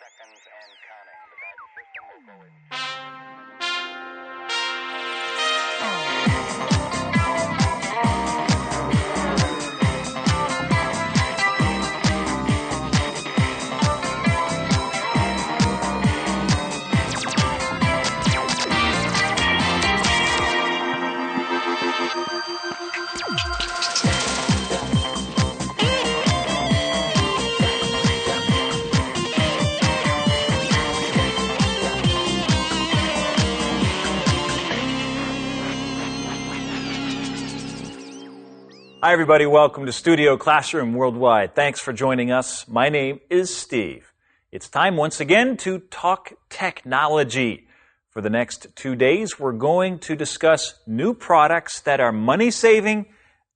seconds and counting. The guidance system will go in. Hi, everybody. Welcome to Studio Classroom Worldwide. Thanks for joining us. My name is Steve. It's time once again to talk technology. For the next 2 days, we're going to discuss new products that are money-saving,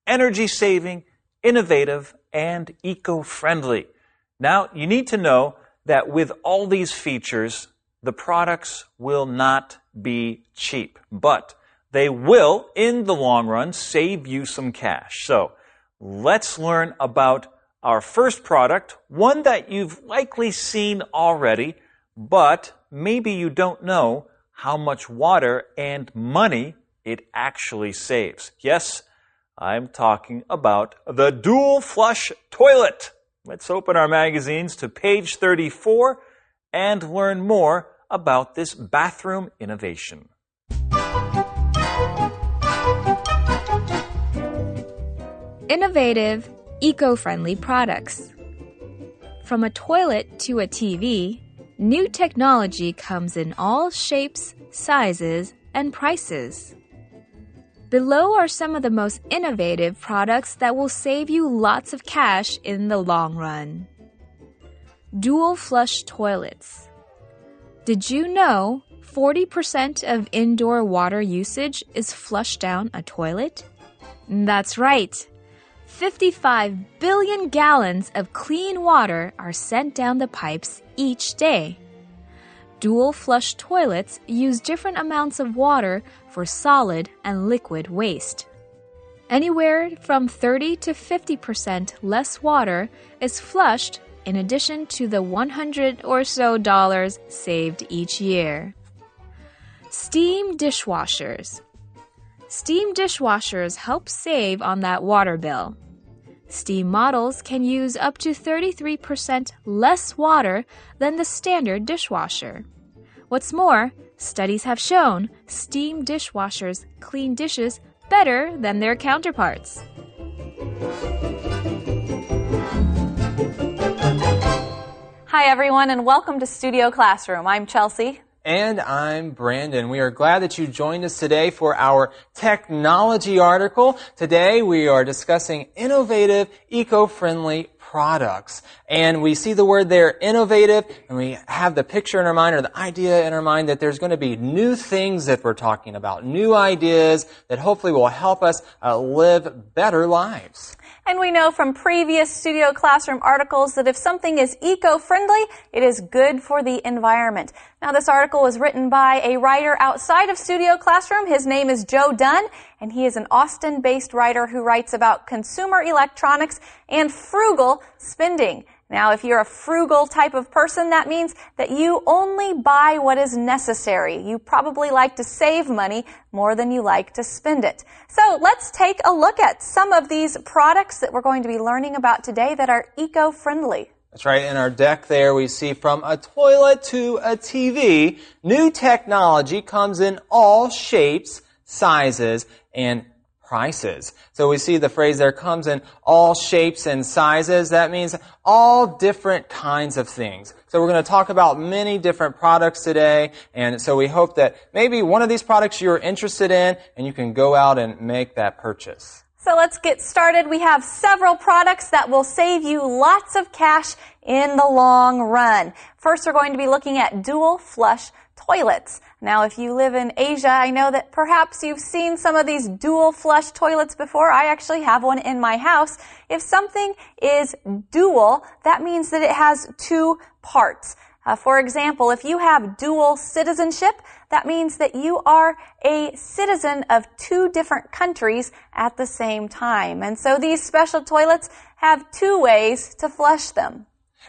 energy-saving, innovative, and eco-friendly. Now, you need to know that with all these features, the products will not be cheap, but they will, in the long run, save you some cash. So, let's learn about our first product, one that you've likely seen already, but maybe you don't know how much water and money it actually saves. Yes, I'm talking about the Dual Flush Toilet. Let's open our magazines to page 34 and learn more about this bathroom innovation. Innovative, eco-friendly products. From a toilet to a TV, new technology comes in all shapes, sizes, and prices. Below are some of the most innovative products that will save you lots of cash in the long run. Dual Flush Toilets. Did you know 40% of indoor water usage is flushed down a toilet? That's right. 55 billion gallons of clean water are sent down the pipes each day. Dual flush toilets use different amounts of water for solid and liquid waste. Anywhere from 30 to 50% less water is flushed in addition to the $100 or so saved each year. Steam dishwashers. Steam dishwashers help save on that water bill. Steam models can use up to 33% less water than the standard dishwasher. What's more, studies have shown steam dishwashers clean dishes better than their counterparts. Hi, everyone, and welcome to Studio Classroom. I'm Chelsea. And I'm Brandon. We are glad that you joined us today for our technology article. Today we are discussing innovative, eco-friendly products. And we see the word there, innovative, and we have the picture in our mind or the idea in our mind that there's going to be new things that we're talking about, new ideas that hopefully will help us live better lives. And we know from previous Studio Classroom articles that if something is eco-friendly, it is good for the environment. Now, this article was written by a writer outside of Studio Classroom. His name is Joe Dunn, and he is an Austin-based writer who writes about consumer electronics and frugal spending. Now, if you're a frugal type of person, that means that you only buy what is necessary. You probably like to save money more than you like to spend it. So let's take a look at some of these products that we're going to be learning about today that are eco-friendly. That's right. In our deck there, we see from a toilet to a TV, new technology comes in all shapes, sizes, and prices. So we see the phrase there comes in all shapes and sizes. That means all different kinds of things. So we're going to talk about many different products today. And so we hope that maybe one of these products you're interested in and you can go out and make that purchase. So let's get started. We have several products that will save you lots of cash in the long run. First, we're going to be looking at dual flush toilets. Now, if you live in Asia, I know that perhaps you've seen some of these dual flush toilets before. I actually have one in my house. If something is dual, that means that it has two parts. For example, if you have dual citizenship, that means that you are a citizen of two different countries at the same time. And so these special toilets have two ways to flush them.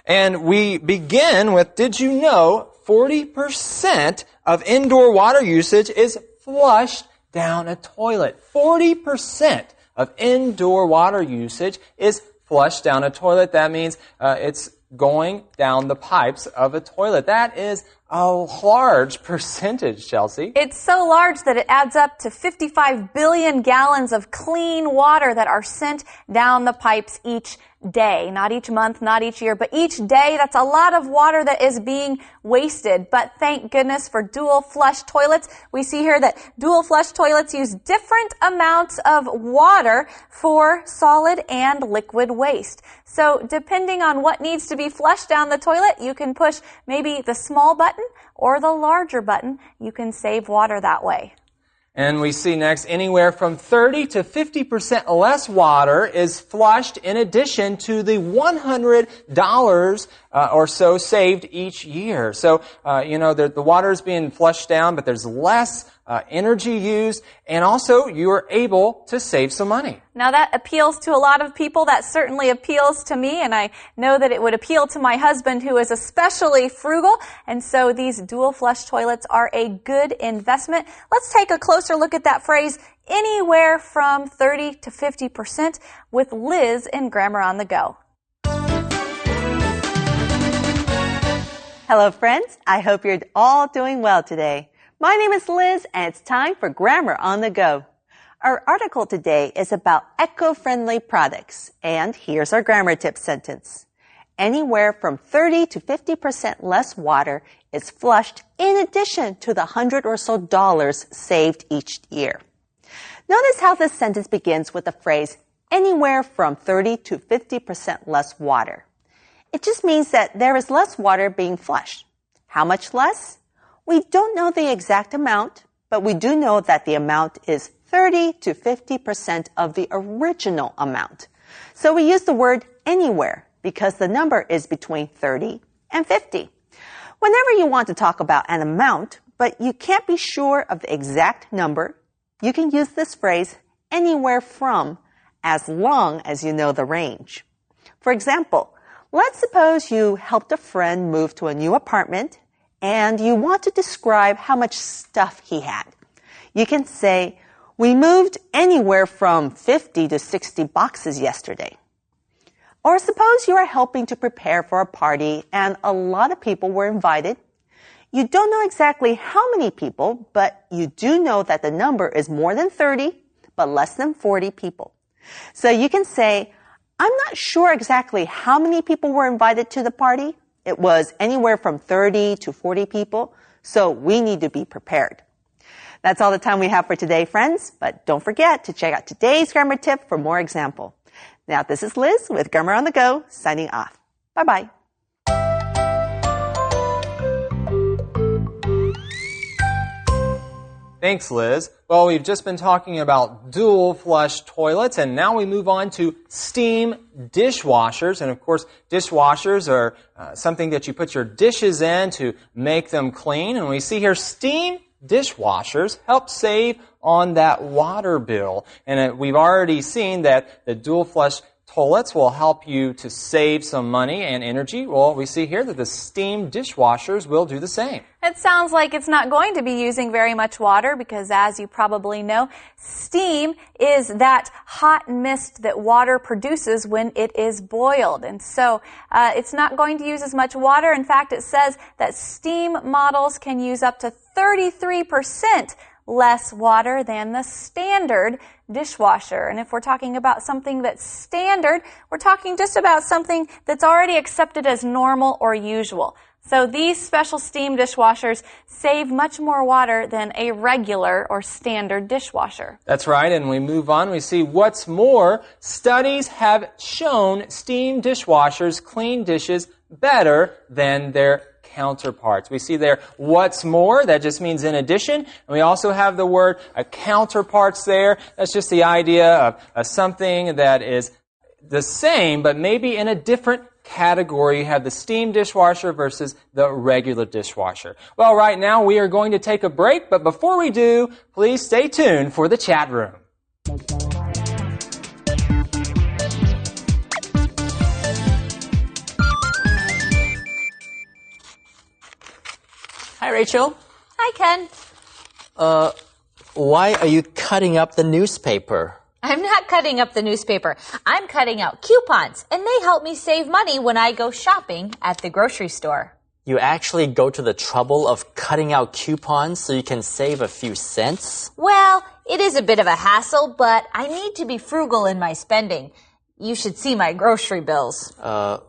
And we begin with, did you know 40% of indoor water usage is flushed down a toilet? 40% of indoor water usage is flushed down a toilet. That means it's going down the pipes of a toilet. That is a large percentage, Chelsea. It's so large that it adds up to 55 billion gallons of clean water that are sent down the pipes each day. Not each month, not each year, but each day. That's a lot of water that is being wasted. But thank goodness for dual flush toilets. We see here that dual flush toilets use different amounts of water for solid and liquid waste. So depending on what needs to be flushed down the toilet, you can push maybe the small button or the larger button. You can save water that way. And we see next, anywhere from 30 to 50% less water is flushed in addition to the $100 or so saved each year. So, the water is being flushed down, but there's less energy used, and also you are able to save some money. Now that appeals to a lot of people. That certainly appeals to me, and I know that it would appeal to my husband, who is especially frugal, and so these dual flush toilets are a good investment. Let's take a closer look at that phrase, anywhere from 30 to 50%, with Liz in Grammar on the Go. Hello, friends. I hope you're all doing well today. My name is Liz, and it's time for Grammar on the Go. Our article today is about eco-friendly products, and here's our grammar tip sentence. Anywhere from 30 to 50% less water is flushed in addition to the $100 or so saved each year. Notice how this sentence begins with the phrase, anywhere from 30 to 50% less water. It just means that there is less water being flushed. How much less? We don't know the exact amount, but we do know that the amount is 30 to 50% of the original amount. So we use the word anywhere because the number is between 30 and 50. Whenever you want to talk about an amount, but you can't be sure of the exact number, you can use this phrase anywhere from as long as you know the range. For example, let's suppose you helped a friend move to a new apartment and you want to describe how much stuff he had. You can say, we moved anywhere from 50 to 60 boxes yesterday. Or suppose you are helping to prepare for a party and a lot of people were invited. You don't know exactly how many people, but you do know that the number is more than 30, but less than 40 people. So you can say, I'm not sure exactly how many people were invited to the party. It was anywhere from 30 to 40 people, so we need to be prepared. That's all the time we have for today, friends, but don't forget to check out today's grammar tip for more example. Now, this is Liz with Grammar on the Go, signing off. Bye-bye. Thanks, Liz. Well, we've just been talking about dual flush toilets, and now we move on to steam dishwashers. And of course, dishwashers are something that you put your dishes in to make them clean. And we see here steam dishwashers help save on that water bill. And we've already seen that the dual flush toilets will help you to save some money and energy. Well, we see here that the steam dishwashers will do the same. It sounds like it's not going to be using very much water because, as you probably know, steam is that hot mist that water produces when it is boiled. And so it's not going to use as much water. In fact, it says that steam models can use up to 33% less water than the standard dishwasher. And if we're talking about something that's standard, we're talking just about something that's already accepted as normal or usual. So these special steam dishwashers save much more water than a regular or standard dishwasher. That's right, and we move on. We see what's more, studies have shown steam dishwashers clean dishes better than their counterparts. We see there, what's more, that just means in addition. And we also have the word counterparts there. That's just the idea of something that is the same, but maybe in a different category. You have the steam dishwasher versus the regular dishwasher. Well, right now we are going to take a break, but before we do, please stay tuned for the chat room. Hi, Rachel. Hi, Ken. Why are you cutting up the newspaper? I'm not cutting up the newspaper. I'm cutting out coupons, and they help me save money when I go shopping at the grocery store. You actually go to the trouble of cutting out coupons so you can save a few cents? Well, it is a bit of a hassle, but I need to be frugal in my spending. You should see my grocery bills.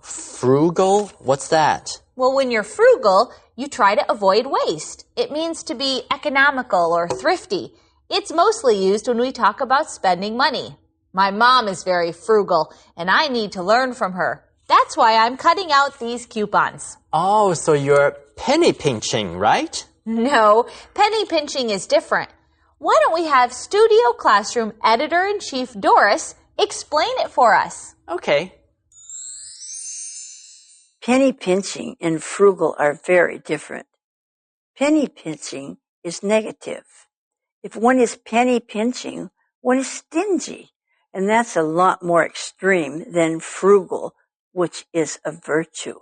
Frugal? What's that? Well, when you're frugal, you try to avoid waste. It means to be economical or thrifty. It's mostly used when we talk about spending money. My mom is very frugal, and I need to learn from her. That's why I'm cutting out these coupons. Oh, so you're penny pinching, right? No, penny pinching is different. Why don't we have Studio Classroom Editor-in-Chief Doris explain it for us? Okay. Penny pinching and frugal are very different. Penny pinching is negative. If one is penny pinching, one is stingy, and that's a lot more extreme than frugal, which is a virtue.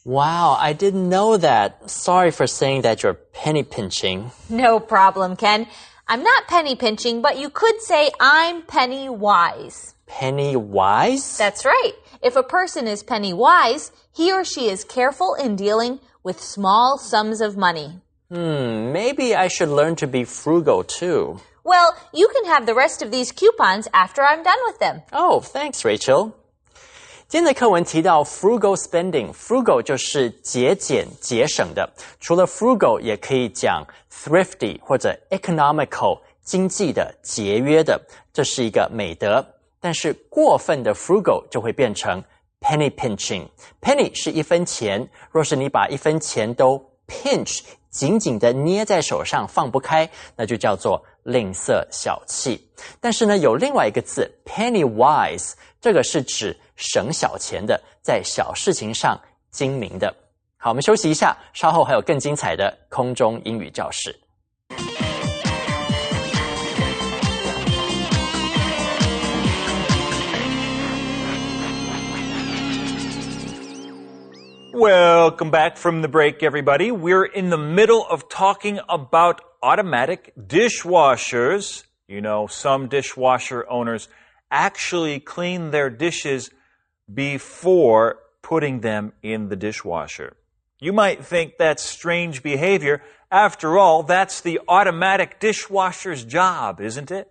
Wow, I didn't know that. Sorry for saying that you're penny pinching. No problem, Ken. I'm not penny pinching, but you could say I'm penny wise. Penny wise? That's right. If a person is penny wise, he or she is careful in dealing with small sums of money. Maybe I should learn to be frugal too. Well, you can have the rest of these coupons after I'm done with them. Oh, thanks, Rachel. 今天的课文提到 frugal spending。frugal 就是节俭、节省的。除了 frugal， 也可以讲 thrifty 或者 economical， 经济的、节约的。这是一个美德。但是过分的 frugal 就会变成 penny pinching。penny 是1分钱，若是你把1分钱都 pinch 紧紧的捏在手上放不开，那就叫做吝啬小气。但是呢，有另外一个字 penny wise， 这个是指省小钱的，在小事情上精明的。好，我们休息一下，稍后还有更精彩的空中英语教室。Welcome back from the break, everybody. We're in the middle of talking about automatic dishwashers. You know, some dishwasher owners actually clean their dishes before putting them in the dishwasher. You might think that's strange behavior. After all, that's the automatic dishwasher's job, isn't it?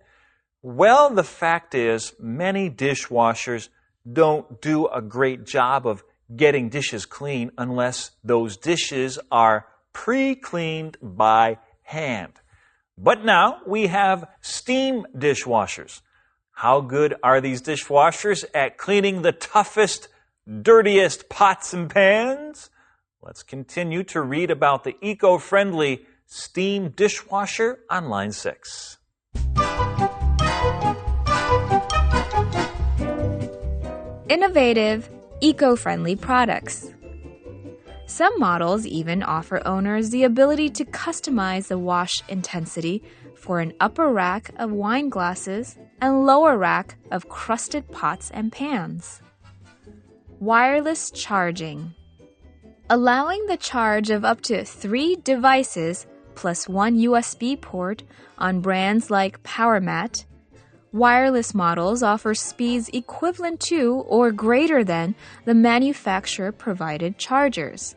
Well, the fact is, many dishwashers don't do a great job of getting dishes clean unless those dishes are pre-cleaned by hand. But now we have steam dishwashers. How good are these dishwashers at cleaning the toughest, dirtiest pots and pans? Let's continue to read about the eco-friendly steam dishwasher on line 6. Innovative, eco-friendly products. Some models even offer owners the ability to customize the wash intensity for an upper rack of wine glasses and lower rack of crusted pots and pans. Wireless charging. Allowing the charge of up to 3 devices plus 1 USB port on brands like PowerMat, wireless models offer speeds equivalent to or greater than the manufacturer-provided chargers.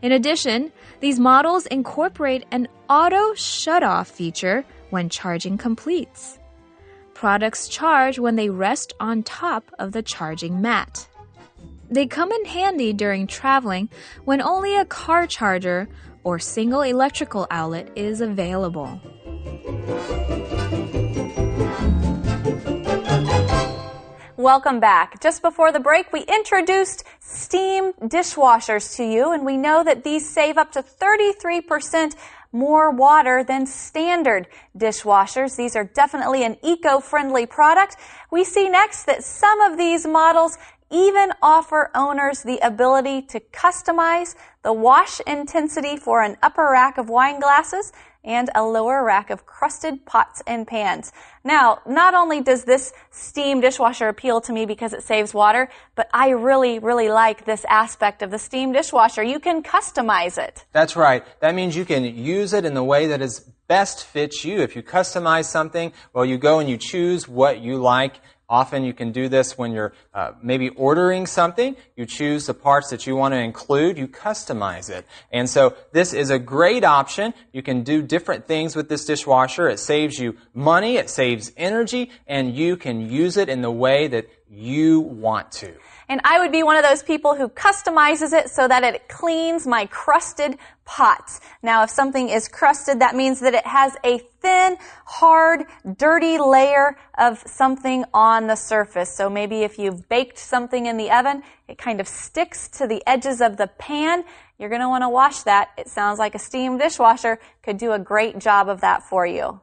In addition, these models incorporate an auto shut-off feature when charging completes. Products charge when they rest on top of the charging mat. They come in handy during traveling when only a car charger or single electrical outlet is available. Welcome back. Just before the break, we introduced steam dishwashers to you, and we know that these save up to 33% more water than standard dishwashers. These are definitely an eco-friendly product. We see next that some of these models even offer owners the ability to customize the wash intensity for an upper rack of wine glasses and a lower rack of crusted pots and pans. Now, not only does this steam dishwasher appeal to me because it saves water, but I really, really like this aspect of the steam dishwasher. You can customize it. That's right. That means you can use it in the way that is best fits you. If you customize something, well, you go and you choose what you like. Often you can do this when you're maybe ordering something. You choose the parts that you want to include. You customize it. And so this is a great option. You can do different things with this dishwasher. It saves you money. It saves energy. And you can use it in the way that you want to. And I would be one of those people who customizes it so that it cleans my crusted pots. Now, if something is crusted, that means that it has a thin, hard, dirty layer of something on the surface. So maybe if you've baked something in the oven, it kind of sticks to the edges of the pan. You're going to want to wash that. It sounds like a steam dishwasher could do a great job of that for you.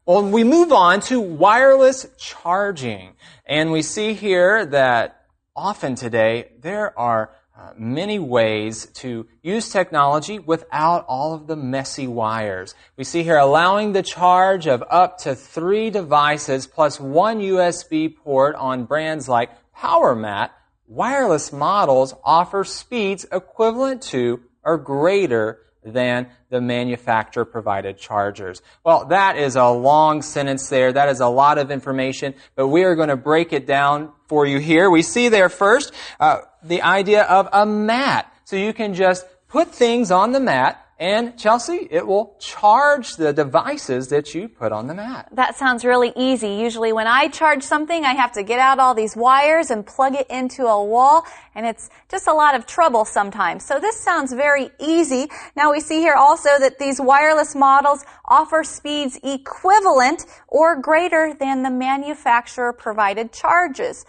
Well, we move on to wireless charging. And we see here that often today, there are many ways to use technology without all of the messy wires. We see here allowing the charge of up to 3 devices plus 1 USB port on brands like PowerMat. Wireless models offer speeds equivalent to or greater than the manufacturer-provided chargers. Well, that is a long sentence there. That is a lot of information, but we are going to break it down for you here. We see there first the idea of a mat. So you can just put things on the mat, and Chelsea, it will charge the devices that you put on the mat. That sounds really easy. Usually when I charge something, I have to get out all these wires and plug it into a wall, and it's just a lot of trouble sometimes. So this sounds very easy. Now we see here also that these wireless models offer speeds equivalent or greater than the manufacturer-provided chargers.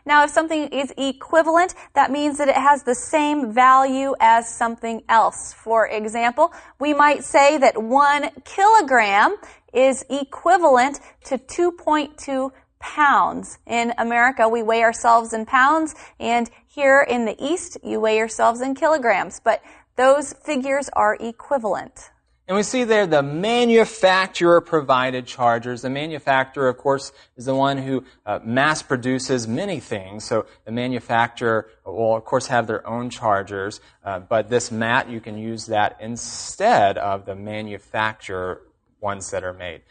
Now if something is equivalent, that means that it has the same value as something else. For example, we might say that 1 kilogram is equivalent to 2.2 pounds. In America, we weigh ourselves in pounds, and here in the East, you weigh yourselves in kilograms. But those figures are equivalent. And we see there the manufacturer-provided chargers. The manufacturer, of course, is the one who mass produces many things. So the manufacturer will, of course, have their own chargers. But this mat, you can use that instead of the manufacturer ones that are made.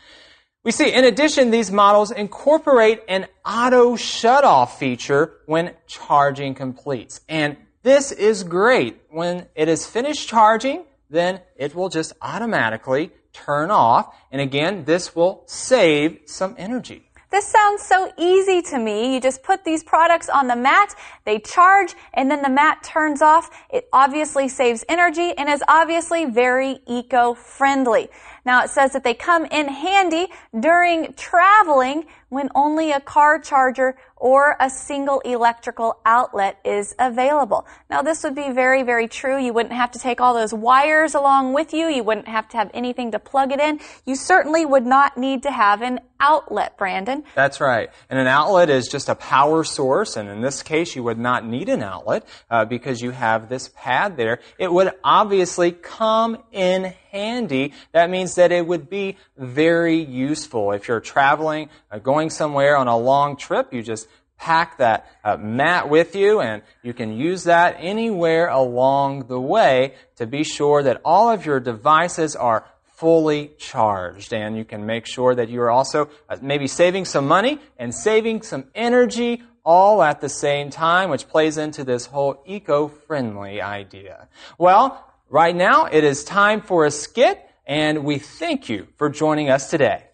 We see, in addition, these models incorporate an auto shutoff feature when charging completes. And this is great. When it is finished charging, then it will just automatically turn off. And again, this will save some energy. This sounds so easy to me. You just put these products on the mat, they charge, and then the mat turns off. It obviously saves energy and is obviously very eco-friendly. Now it says that they come in handy during traveling when only a car charger or a single electrical outlet is available. Now this would be very, very true. You wouldn't have to take all those wires along with you. You wouldn't have to have anything to plug it in. You certainly would not need to have an outlet, Brandon. That's right. And an outlet is just a power source, and in this case you would not need an outlet because you have this pad there. It would obviously come in handy. That means that it would be very useful. If you're traveling, going somewhere on a long trip, you just pack that mat with you, and you can use that anywhere along the way to be sure that all of your devices are fully charged. And you can make sure that you are also maybe saving some money and saving some energy all at the same time, which plays into this whole eco-friendly idea. Well, right now it is time for a skit, and we thank you for joining us today.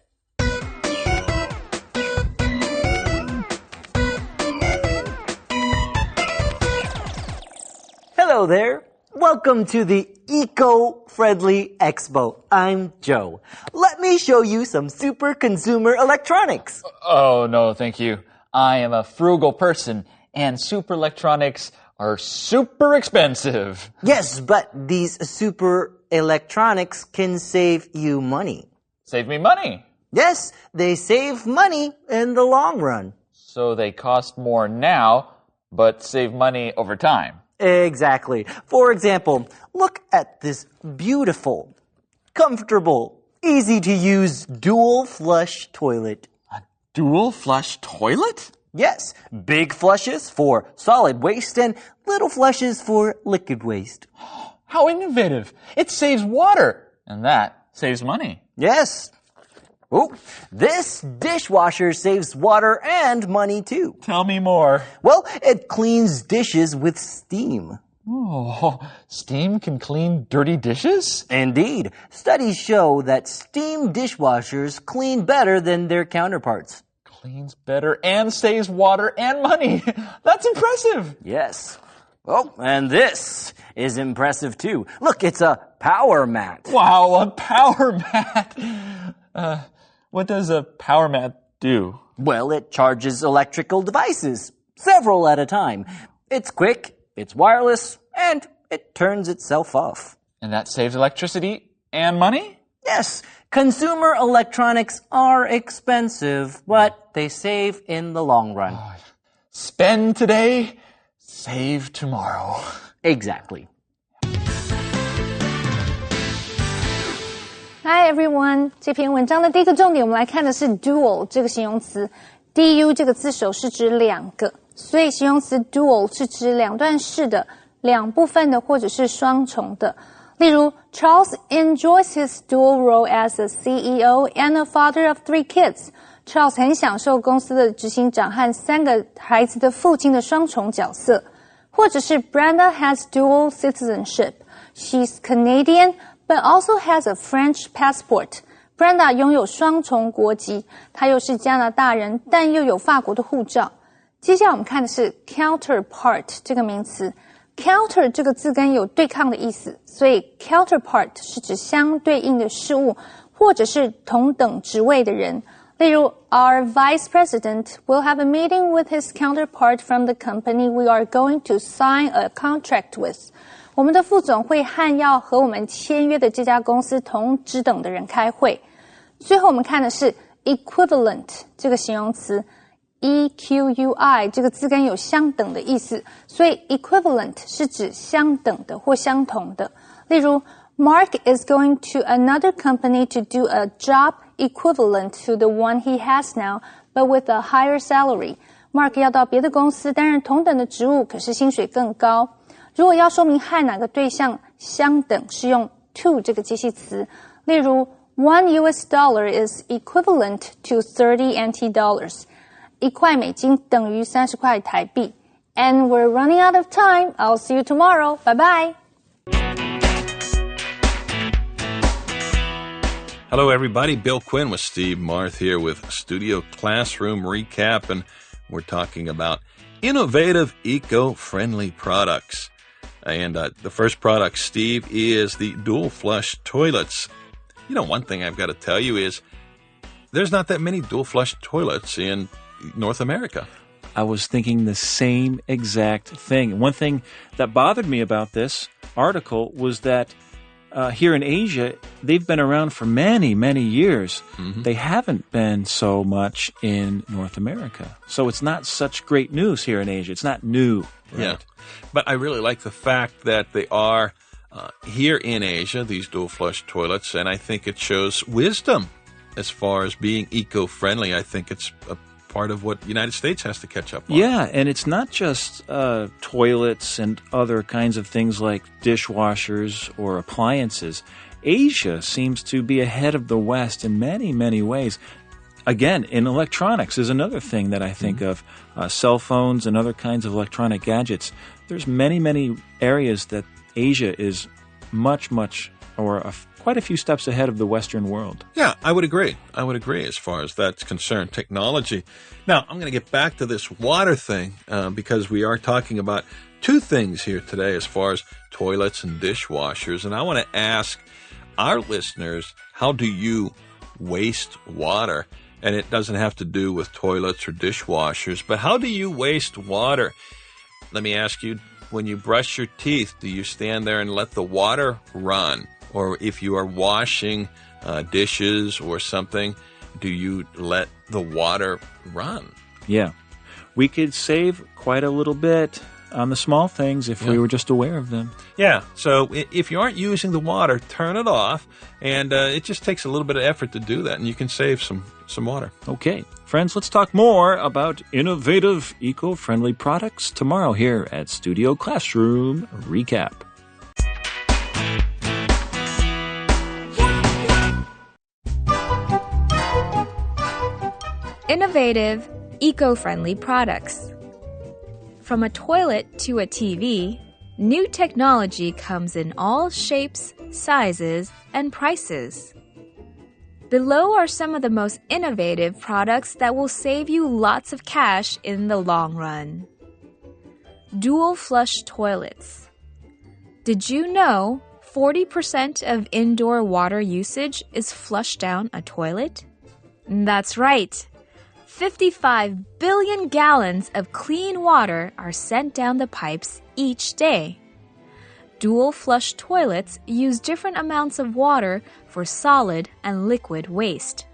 Hello there. Welcome to the Eco-Friendly Expo. I'm Joe. Let me show you some super consumer electronics. Oh, no, thank you. I am a frugal person, and super electronics are super expensive. Yes, but these super electronics can save you money. Save me money. Yes, they save money in the long run. So they cost more now, but save money over time. Exactly. For example, look at this beautiful comfortable, easy to use dual flush toilet. Dual flush toilet? Yes, big flushes for solid waste and little flushes for liquid waste. How innovative. It saves water. And that saves money. Yes. Oh, this dishwasher saves water and money too. Tell me more. Well, it cleans dishes with steam. Oh, steam can clean dirty dishes? Indeed. Studies show that steam dishwashers clean better than their counterparts. Cleans better and saves water and money. That's impressive. Yes. Oh, and this is impressive too. Look, it's a power mat. Wow, a power mat. What does a power mat do? Well, it charges electrical devices, several at a time. It's quick, it's wireless, and it turns itself off. And that saves electricity and money? Yes, consumer electronics are expensive, but they save in the long run. Spend today, save tomorrow. Exactly. Hi everyone， 这篇文章的第一个重点，我们来看的是 dual 这个形容词。du 这个字首是指两个，所以形容词 dual 是指两段式的、两部分的或者是双重的。例如 Charles enjoys his dual role as a CEO and a father of 3 kids. Charles 很享受公司的执行长和3个孩子的父亲的双重角色。或者是 Brenda has dual citizenship. She's Canadian, but also has a French passport. Brenda 拥有双重国籍，她又是加拿大人，但又有法国的护照。接下来我们看的是 counterpart 这个名词。counter 这个字根有对抗的意思，所以 counterpart 是指相对应的事物，或者是同等职位的人。例如 Our vice president will have a meeting with his counterpart from the company we are going to sign a contract with. 我们的副总会和要和我们签约的这家公司同职等的人开会。最后我们看的是 equivalent 这个形容词。EQUI 这个字根有相等的意思，所以 equivalent 是指相等的或相同的。例如 Mark is going to another company to do a job equivalent to the one he has now, but with a higher salary. Mark 要到别的公司担任同等的职务，可是薪水更高。如果要说明和哪个对象相等，是用 to 这个介系词。例如 $1 is equivalent to 30 NT dollars. 1块美金等于30块台币。And we're running out of time. I'll see you tomorrow. Bye bye. Hello, everybody. Bill Quinn with Steve Marth here with Studio Classroom Recap, and we're talking about innovative, eco-friendly products. And the first product, Steve, is the dual flush toilets. You know, one thing I've got to tell you is there's not that many dual flush toilets in North America. I was thinking the same exact thing. One thing that bothered me about this article was that here in Asia, they've been around for many, many years. Mm-hmm. They haven't been so much in North America. So it's not such great news here in Asia. It's not new. Right? Yeah. But I really like the fact that they are here in Asia, these dual flush toilets, and I think it shows wisdom as far as being eco-friendly. I think it's a part of what the United States has to catch up on. Yeah, and it's not just toilets and other kinds of things like dishwashers or appliances. Asia seems to be ahead of the West in many, many ways. Again, in electronics is another thing that I think of. Cell phones and other kinds of electronic gadgets. There's many, many areas that Asia is quite a few steps ahead of the Western world. Yeah, I would agree. As far as that's concerned, technology. Now, I'm going to get back to this water thing because we are talking about two things here today as far as toilets and dishwashers. And I want to ask our listeners, how do you waste water? And it doesn't have to do with toilets or dishwashers, but how do you waste water? Let me ask you, when you brush your teeth, do you stand there and let the water run? Or if you are washing dishes or something, do you let the water run? Yeah. We could save quite a little bit on the small things if we were just aware of them. Yeah, so if you aren't using the water, turn it off, and it just takes a little bit of effort to do that, and you can save some water. Okay, friends, let's talk more about innovative, eco-friendly products tomorrow here at Studio Classroom Recap. Innovative, eco-friendly products. From a toilet to a TV, new technology comes in all shapes, sizes, and prices. Below are some of the most innovative products that will save you lots of cash in the long run. Dual flush toilets. Did you know 40% of indoor water usage is flushed down a toilet? That's right. 55 billion gallons of clean water are sent down the pipes each day. Dual flush toilets use different amounts of water for solid and liquid waste.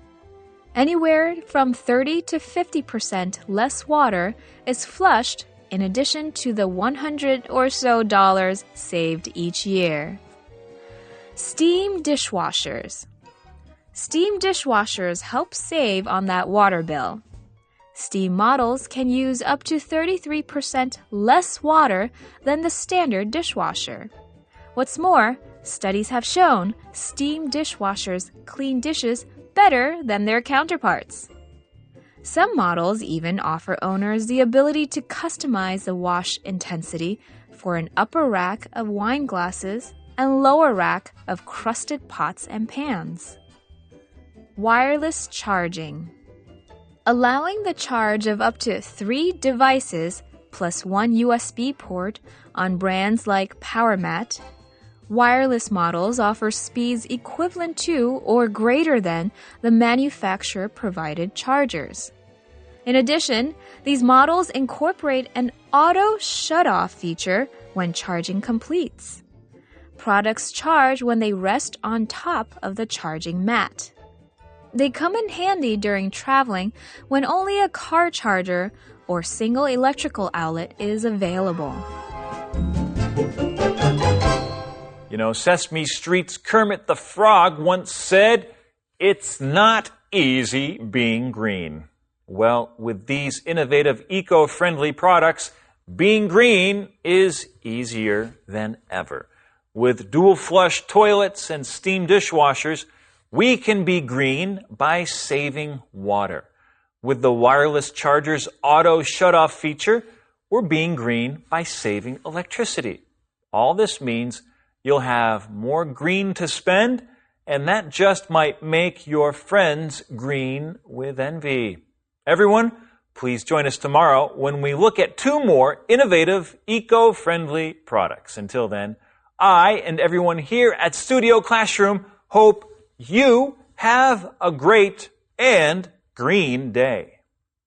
Anywhere from 30 to 50% less water is flushed in addition to the $100 or so saved each year. Steam dishwashers. Steam dishwashers help save on that water bill. Steam models can use up to 33% less water than the standard dishwasher. What's more, studies have shown steam dishwashers clean dishes better than their counterparts. Some models even offer owners the ability to customize the wash intensity for an upper rack of wine glasses and lower rack of crusted pots and pans. Wireless charging. Allowing the charge of up to 3 devices plus 1 USB port on brands like PowerMat, wireless models offer speeds equivalent to or greater than the manufacturer-provided chargers. In addition, these models incorporate an auto shut-off feature when charging completes. Products charge when they rest on top of the charging mat. They come in handy during traveling when only a car charger or single electrical outlet is available. You know, Sesame Street's Kermit the Frog once said, "It's not easy being green." Well, with these innovative, eco-friendly products, being green is easier than ever. With dual flush toilets and steam dishwashers, we can be green by saving water. With the wireless charger's auto shut-off feature, we're being green by saving electricity. All this means you'll have more green to spend, and that just might make your friends green with envy. Everyone, please join us tomorrow when we look at 2 more innovative, eco-friendly products. Until then, I and everyone here at Studio Classroom hope you have a great and green day.